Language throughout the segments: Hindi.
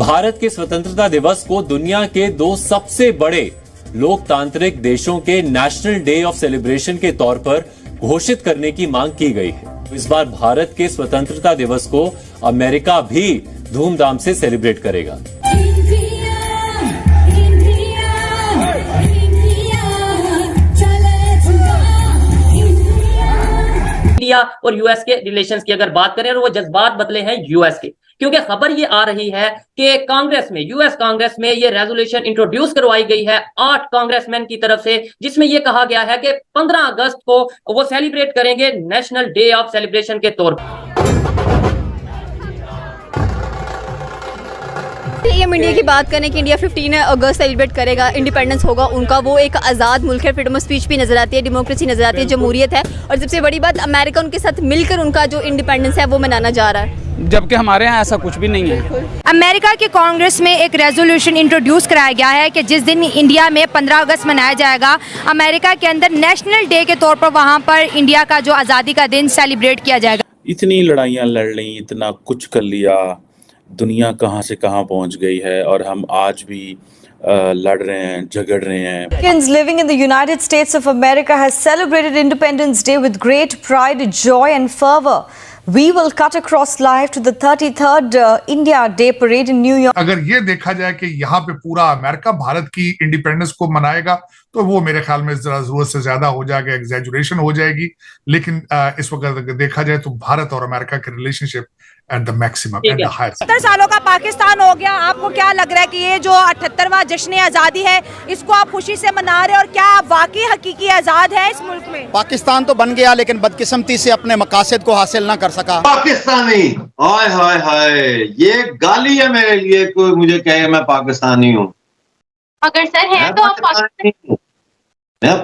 भारत के स्वतंत्रता दिवस को दुनिया के दो सबसे बड़े लोकतांत्रिक देशों के नेशनल डे ऑफ सेलिब्रेशन के तौर पर घोषित करने की मांग की गई है। इस बार भारत के स्वतंत्रता दिवस को अमेरिका भी धूमधाम से सेलिब्रेट करेगा। इंडिया और यूएस के रिलेशंस की अगर बात करें, और वो जज्बात बदले हैं यूएस के, क्योंकि खबर ये आ रही है कि कांग्रेस में, यूएस कांग्रेस में ये रेजोल्यूशन इंट्रोड्यूस करवाई गई है 8 कांग्रेसमैन की तरफ से, जिसमें ये कहा गया है कि 15 अगस्त को वो सेलिब्रेट करेंगे नेशनल डे ऑफ सेलिब्रेशन के तौर पर। हम इंडिया की बात करें कि इंडिया 15 अगस्त सेलिब्रेट करेगा, इंडिपेंडेंस होगा उनका, वो एक आज़ाद मुल्क है, फ्रीडम ऑफ स्पीच भी नजर आती है, डेमोक्रेसी नजर आती है, जमहूरियत है, और सबसे बड़ी बात अमेरिका उनके साथ मिलकर उनका जो इंडिपेंडेंस है वो मनाना जा रहा है, जबकि हमारे यहाँ ऐसा कुछ भी नहीं है। अमेरिका के कांग्रेस में एक रेजोल्यूशन इंट्रोड्यूस कराया गया है कि जिस दिन इंडिया में 15 अगस्त मनाया जाएगा, अमेरिका के अंदर नेशनल डे के तौर पर वहाँ पर इंडिया का जो आज़ादी का दिन सेलिब्रेट किया जाएगा। इतनी लड़ाइयाँ लड़ ली, इतना कुछ कर लिया, दुनिया कहाँ से कहाँ पहुँच गई है, और हम आज भी लड़ रहे हैं, झगड़ रहे हैं। Americans living in the United States of America has celebrated Independence Day with great pride, joy and fervor. We will cut across live to the 33rd India Day parade in New York. अगर ये देखा जाए कि यहाँ पे पूरा अमेरिका भारत की इंडिपेंडेंस को मनाएगा, तो वो मेरे ख्याल में जरा जरूरत से ज्यादा हो जाएगा, एग्जैजुरेशन हो जाएगी। लेकिन इस वक्त अगर देखा जाए तो भारत और अमेरिका के relationship at the maximum, eight the highest. 70 सालों का पाकिस्तान हो गया, आपको क्या लग रहा है कि ये जो 78वां जश्न आज़ादी है, इसको आप खुशी से मना रहे हैं, और क्या आप वाकई हकीकी आज़ाद है इस मुल्क में? पाकिस्तान तो बन गया, लेकिन बदकिस्मती से अपने मकासद को हासिल ना कर सका। पाकिस्तानी, हाय हाय हाय, ये गाली है मेरे लिए, कोई मुझे कहे मैं पाकिस्तानी हूँ। अगर सर है तो आप पाकिस्तानी, मैं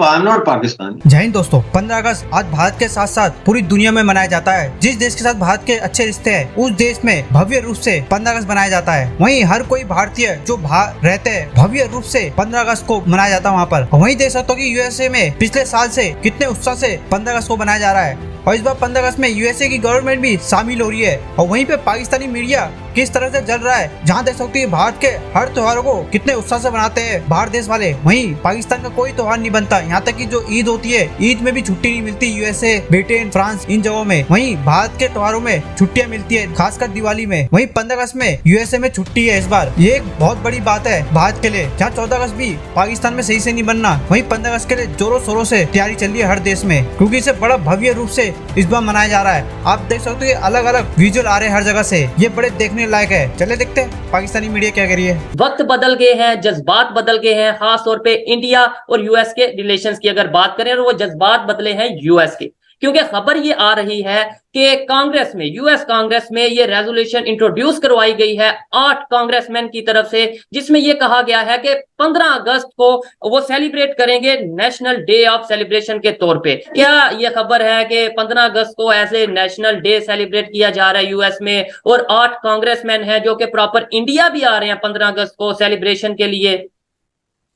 पाकिस्तानी। जय हिंद दोस्तों, 15 अगस्त आज भारत के साथ साथ पूरी दुनिया में मनाया जाता है। जिस देश के साथ भारत के अच्छे रिश्ते हैं, उस देश में भव्य रूप से 15 अगस्त मनाया जाता है। वहीं हर कोई भारतीय जो बाहर रहते हैं, भव्य रूप से 15 अगस्त को मनाया जाता है वहाँ पर। वहीं देख सकते हो कि यूएसए में पिछले साल से कितने उत्साह से 15 अगस्त को मनाया जा रहा है, और इस बार 15 अगस्त में यूएसए की गवर्नमेंट भी शामिल हो रही है। और वहीं पे पाकिस्तानी मीडिया किस तरह से जल रहा है, जहाँ देख सकते हैं भारत के हर त्योहारों को कितने उत्साह से मनाते हैं बाहर देश वाले, वहीं पाकिस्तान का कोई त्योहार नहीं बनता। यहाँ तक कि जो ईद होती है, ईद में भी छुट्टी नहीं मिलती यूएसए, ब्रिटेन, फ्रांस इन जगहों में। वहीं भारत के त्योहारों में छुट्टियां मिलती है, खासकर दिवाली में। वहीं 15 अगस्त में यूएसए में छुट्टी है इस बार। ये एक बहुत बड़ी बात है भारत के लिए, जहाँ 14 अगस्त भी पाकिस्तान में सही से नहीं बनना, वहीं 15 अगस्त के लिए जोरों शोरों से तैयारी चल रही है हर देश में, क्योंकि इसे बड़ा भव्य रूप से इस बार मनाया जा रहा है। आप देख सकते हो अलग अलग विजुअल आ रहे हैं हर जगह से, ये बड़े देखने लायक है। चले देखते हैं पाकिस्तानी मीडिया क्या करी है। वक्त बदल गए हैं, जज्बात बदल गए हैं, खास तौर पे इंडिया और यूएस के रिलेशंस की अगर बात करें, और वो जज्बात बदले हैं यूएस के, क्योंकि खबर ये आ रही है कि कांग्रेस में, यूएस कांग्रेस में ये रेजोल्यूशन इंट्रोड्यूस करवाई गई है 8 कांग्रेसमैन की तरफ से, जिसमें ये कहा गया है कि 15 अगस्त को वो सेलिब्रेट करेंगे नेशनल डे ऑफ सेलिब्रेशन के तौर पे। क्या ये खबर है कि 15 अगस्त को ऐसे नेशनल डे सेलिब्रेट किया जा रहा है यूएस में, और 8 कांग्रेसमैन हैं जो कि प्रॉपर इंडिया भी आ रहे हैं 15 अगस्त को सेलिब्रेशन के लिए?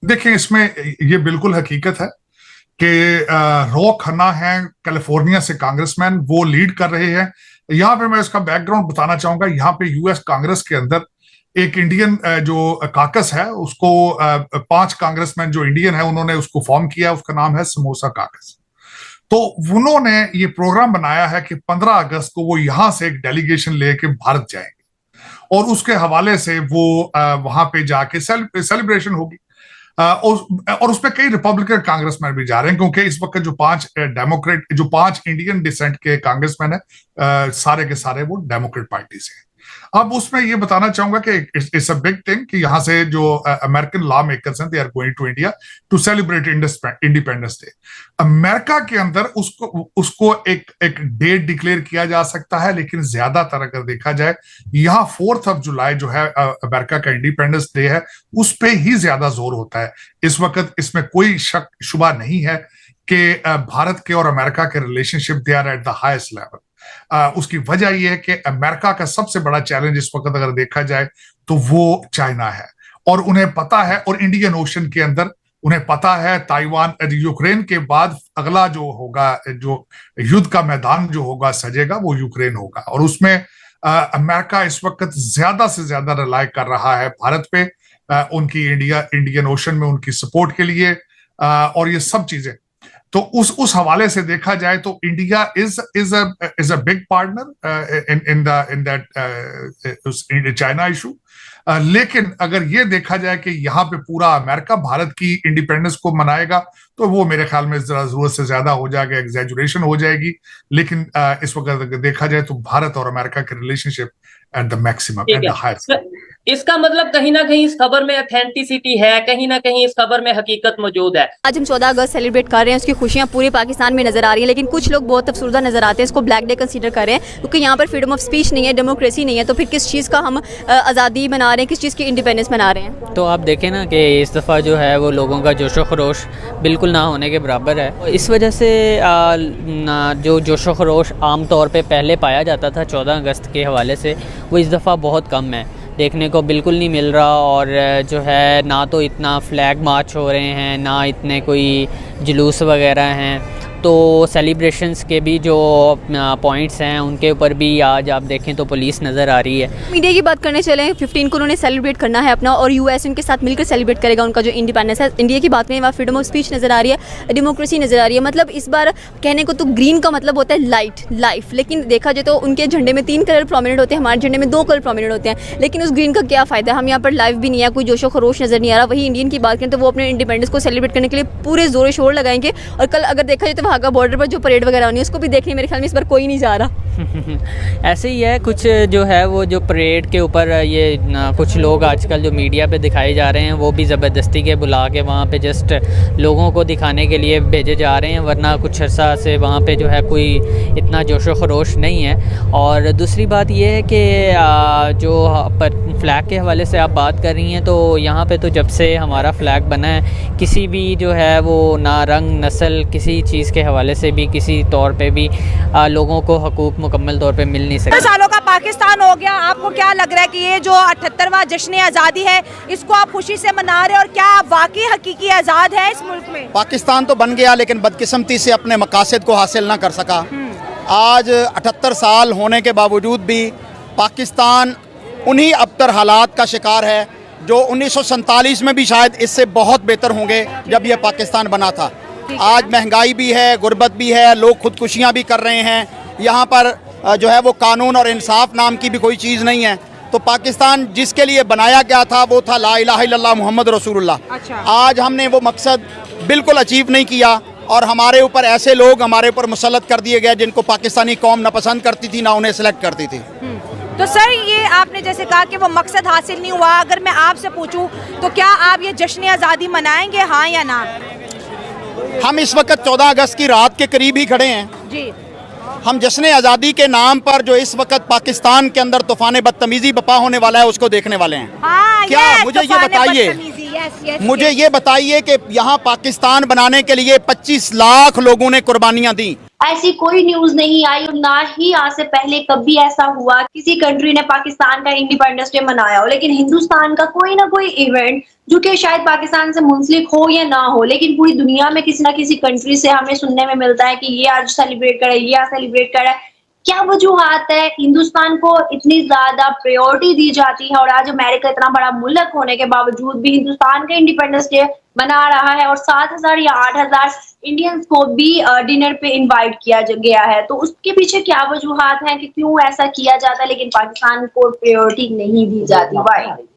देखिए, इसमें ये बिल्कुल हकीकत है कि रो खन्ना है कैलिफोर्निया से कांग्रेसमैन, वो लीड कर रहे हैं। यहाँ पे मैं इसका बैकग्राउंड बताना चाहूंगा। यहाँ पे यूएस कांग्रेस के अंदर एक इंडियन जो काकस है, उसको 5 कांग्रेसमैन जो इंडियन है उन्होंने उसको फॉर्म किया, उसका नाम है समोसा काकस। तो उन्होंने ये प्रोग्राम बनाया है कि 15 अगस्त को वो यहाँ से एक डेलीगेशन लेके भारत जाएंगे, और उसके हवाले से वो वहां पे जाके सेलिब्रेशन होगी। और उसमें कई रिपब्लिकन कांग्रेसमैन भी जा रहे हैं, क्योंकि इस वक्त जो 5 इंडियन डिसेंट के कांग्रेसमैन है, सारे के सारे वो डेमोक्रेट पार्टी से हैं। अब उसमें ये बताना चाहूंगा कि इट्स अ बिग थिंग कि यहाँ से जो अमेरिकन लॉ मेकर्स हैं, they are going to India to celebrate Independence Day. America के अंदर उसको एक डेट डिक्लेयर किया जा सकता है, लेकिन ज्यादातर अगर देखा जाए, यहाँ 4 जुलाई जो है अमेरिका का इंडिपेंडेंस डे है, उस पर ही ज्यादा जोर होता है इस वक्त। इसमें कोई शक शुबा नहीं है कि भारत के और अमेरिका के relationship they are at the highest level. उसकी वजह यह है कि अमेरिका का सबसे बड़ा चैलेंज इस वक्त अगर देखा जाए तो वो चाइना है, और उन्हें पता है, और इंडियन ओशन के अंदर उन्हें पता है ताइवान, यूक्रेन के बाद अगला जो होगा, जो युद्ध का मैदान जो होगा सजेगा, वो यूक्रेन होगा। और उसमें अमेरिका इस वक्त ज्यादा से ज्यादा रिलाय कर रहा है भारत पे, उनकी इंडियन ओशन में उनकी सपोर्ट के लिए, और ये सब चीजें। तो उस हवाले से देखा जाए तो India is a big partner in that China issue. लेकिन अगर ये देखा जाए कि यहाँ पे पूरा अमेरिका भारत की इंडिपेंडेंस को मनाएगा तो वो मेरे ख्याल में जरा जरूरत से ज्यादा हो जाएगा, एग्जैजुरेशन हो जाएगी। लेकिन इस वक्त अगर देखा जाए तो भारत और अमेरिका के relationship at the maximum, eight the highest. इसका मतलब कहीं ना कहीं इस खबर में ऑथेंटिसिटी है, कहीं ना कहीं इस खबर में हकीकत मौजूद है। आज हम 14 अगस्त सेलिब्रेट कर रहे हैं, उसकी खुशियां पूरे पाकिस्तान में नजर आ रही है, लेकिन कुछ लोग बहुत अफसरदा नजर आते हैं, इसको ब्लैक डे कंसीडर कर रहे हैं क्योंकि यहाँ पर फ्रीडम ऑफ स्पीच नहीं है, डेमोक्रेसी नहीं है। तो फिर किस चीज़ का हम आज़ादी मना रहे हैं, किस चीज़ की इंडिपेंडेंस मना रहे हैं? तो आप देखें ना कि इस दफ़ा जो है वो लोगों का जोशो खरोश बिल्कुल ना होने के बराबर है। इस वजह से जो जोशो खरोश आम तौर पे पहले पाया जाता था 14 अगस्त के हवाले से, वो इस दफ़ा बहुत कम है, देखने को बिल्कुल नहीं मिल रहा। और जो है ना तो इतना फ्लैग मार्च हो रहे हैं, ना इतने कोई जुलूस वगैरह हैं। तो सेलिब्रेशंस के भी जो पॉइंट्स हैं उनके ऊपर भी आज आप देखें तो पुलिस नज़र आ रही है। मीडिया की बात करने चले, 15 को उन्होंने सेलिब्रेट करना है अपना, और यूएस उनके साथ मिलकर सेलिब्रेट करेगा उनका जो इंडिपेंडेंस है। इंडिया की बात करें, वहाँ फ्रीडम ऑफ स्पीच नज़र आ रही है, डेमोक्रेसी नज़र आ रही है। मतलब इस बार कहने को तो ग्रीन का मतलब होता है लाइट, लाइफ, लेकिन देखा जाए तो उनके झंडे में 3 कलर प्रोमिनेंट होते हैं, हमारे झंडे में 2 कलर प्रोमिनेंट होते हैं। लेकिन उस ग्रीन का क्या फ़ायदा? हम यहाँ पर लाइव भी नहीं है, कोई जोशो खरोश नज़र नहीं आ रहा। वही इंडियन की बात करें तो वो अपने इंडिपेंडेंस को सेलिब्रेट करने के लिए पूरे जोर शोर लगाएंगे। और कल अगर देखा जाए तो वहाँ का बॉर्डर पर जो परेड वगैरह होनी है उसको भी देखने मेरे ख्याल में इस बार कोई नहीं जा रहा। ऐसे ही है कुछ जो है वो जो परेड के ऊपर ये कुछ लोग आजकल जो मीडिया पे दिखाए जा रहे हैं वो भी ज़बरदस्ती के बुला के वहाँ पे जस्ट लोगों को दिखाने के लिए भेजे जा रहे हैं, वरना कुछ अर्सा से वहाँ पे जो है कोई इतना जोशो खरोश नहीं है। और दूसरी बात ये है कि जो फ्लैग के हवाले से आप बात कर रही हैं, तो यहाँ पे तो जब से हमारा फ्लैग बना है किसी भी जो है वो ना रंग नस्ल किसी चीज़ के हवाले से भी किसी तौर पे भी लोगों को हकूक़ मुकम्मल तौर पे मिल नहीं सकते। 2 सालों का पाकिस्तान हो गया, आपको क्या लग रहा है कि ये जो 78वां जश्न आज़ादी है इसको आप खुशी से मना रहे हैं, और क्या आप वाकई हकीकी आज़ाद है इस मुल्क में? पाकिस्तान तो बन गया लेकिन बदकिस्मती से अपने मकासद को हासिल ना कर सका। आज 78 साल होने के बावजूद भी पाकिस्तान उन्हीं अबतर हालात का शिकार है जो 1947 में भी शायद इससे बहुत बेहतर होंगे जब यह पाकिस्तान बना था। आज महंगाई भी है, गुर्बत भी है, लोग खुदकुशियाँ भी कर रहे हैं, यहाँ पर जो है वो कानून और इंसाफ नाम की भी कोई चीज़ नहीं है। तो पाकिस्तान जिसके लिए बनाया गया था वो था ला इलाहा इल्लल्लाह मुहम्मद रसूलुल्लाह। आज हमने वो मकसद बिल्कुल अचीव नहीं किया और हमारे ऊपर ऐसे लोग हमारे ऊपर मुसल्लत कर दिए गए जिनको पाकिस्तानी कौम ना पसंद करती थी ना उन्हें सिलेक्ट करती थी। तो सर ये आपने जैसे कहा कि वो मकसद हासिल नहीं हुआ, अगर मैं आपसे पूछूं तो क्या आप ये जश्न आज़ादी मनाएंगे, हाँ या ना? हम इस वक्त 14 अगस्त की रात के करीब ही खड़े हैं जी। हम जश्न आज़ादी के नाम पर जो इस वक्त पाकिस्तान के अंदर तूफान बदतमीजी बपा होने वाला है उसको देखने वाले हैं। क्या मुझे ये बताइए, मुझे ये बताइए कि यहाँ पाकिस्तान बनाने के लिए 25 लाख लोगों ने कुर्बानियां दी। ऐसी कोई न्यूज नहीं आई और ना ही आज से पहले कभी ऐसा हुआ किसी कंट्री ने पाकिस्तान का इंडिपेंडेंस डे मनाया हो। लेकिन हिंदुस्तान का कोई ना कोई इवेंट जो कि शायद पाकिस्तान से मुंसलिक हो या ना हो, लेकिन पूरी दुनिया में किसी ना किसी कंट्री से हमें सुनने में मिलता है कि ये आज सेलिब्रेट करे, ये आज सेलिब्रेट करे। क्या वजूहात है? हिंदुस्तान को इतनी ज्यादा प्रायोरिटी दी जाती है और आज अमेरिका इतना बड़ा मुल्क होने के बावजूद भी हिंदुस्तान का इंडिपेंडेंस डे मना रहा है और 7,000 या 8,000 इंडियंस को भी डिनर पे इनवाइट किया गया है। तो उसके पीछे क्या वजूहात हैं कि क्यों ऐसा किया जाता है लेकिन पाकिस्तान को प्रायोरिटी नहीं दी जाती? वाई?